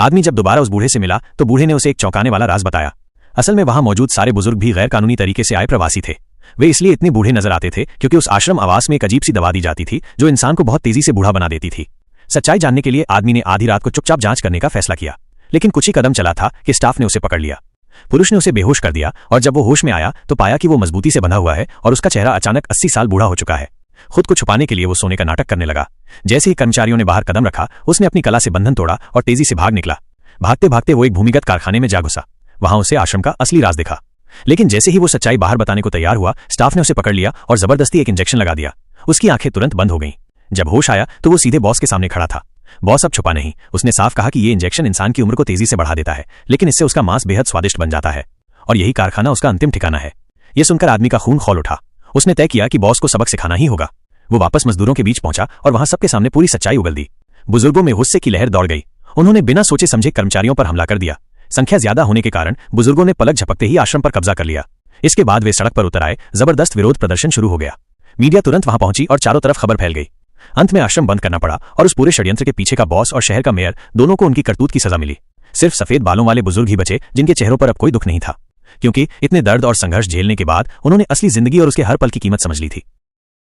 आदमी जब दोबारा उस बूढ़े से मिला तो बूढ़े ने उसे एक चौंकाने वाला राज बताया। असल में वहां मौजूद सारे बुजुर्ग भी गैर कानूनी तरीके से आए प्रवासी थे। वे इसलिए इतने बूढ़े नजर आते थे क्योंकि उस आश्रम आवास में एक अजीब सी दवा दी जाती थी जो इंसान को बहुत तेजी से बूढ़ा बना देती थी। सच्चाई जानने के लिए आदमी ने आधी रात को चुपचाप जांच करने का फैसला किया, लेकिन कुछ ही कदम चला था कि स्टाफ ने उसे पकड़ लिया। पुरुष ने उसे बेहोश कर दिया और जब वो होश में आया तो पाया कि वो मजबूती से बंधा हुआ है और उसका चेहरा अचानक 80 साल बूढ़ा हो चुका है। खुद को छुपाने के लिए वो सोने का नाटक करने लगा। जैसे ही कर्मचारियों ने बाहर कदम रखा, उसने अपनी कला से बंधन तोड़ा और तेजी से भाग निकला। भागते भागते वो एक भूमिगत कारखाने में जा घुसा। वहां उसे आश्रम का असली राज दिखा, लेकिन जैसे ही वो सच्चाई बाहर बताने को तैयार हुआ, स्टाफ ने उसे पकड़ लिया और जबरदस्ती एक इंजेक्शन लगा दिया। उसकी आंखें तुरंत बंद हो गईं। जब होश आया तो वो सीधे बॉस के सामने खड़ा था। बॉस अब छुपा नहीं, उसने साफ कहा कि ये इंजेक्शन इंसान की उम्र को तेजी से बढ़ा देता है, लेकिन इससे उसका मांस बेहद स्वादिष्ट बन जाता है और यही कारखाना उसका अंतिम ठिकाना है। यह सुनकर आदमी का खून खौल उठा। उसने तय किया कि बॉस को सबक सिखाना ही होगा। वो वापस मजदूरों के बीच पहुंचा और वहां सबके सामने पूरी सच्चाई उगल दी। बुजुर्गों में गुस्से की लहर दौड़ गई। उन्होंने बिना सोचे समझे कर्मचारियों पर हमला कर दिया। संख्या ज्यादा होने के कारण बुजुर्गों ने पलक झपकते ही आश्रम पर कब्जा कर लिया। इसके बाद वे सड़क पर उतर आए। जबरदस्त विरोध प्रदर्शन शुरू हो गया। मीडिया तुरंत वहां पहुंची और चारों तरफ खबर फैल गई। अंत में आश्रम बंद करना पड़ा और उस पूरे षड्यंत्र के पीछे का बॉस और शहर का मेयर दोनों को उनकी करतूत की सजा मिली। सिर्फ सफेद बालों वाले बुजुर्ग ही बचे जिनके चेहरों पर अब कोई दुख नहीं था, क्योंकि इतने दर्द और संघर्ष झेलने के बाद उन्होंने असली जिंदगी और उसके हर पल की कीमत समझ ली थी।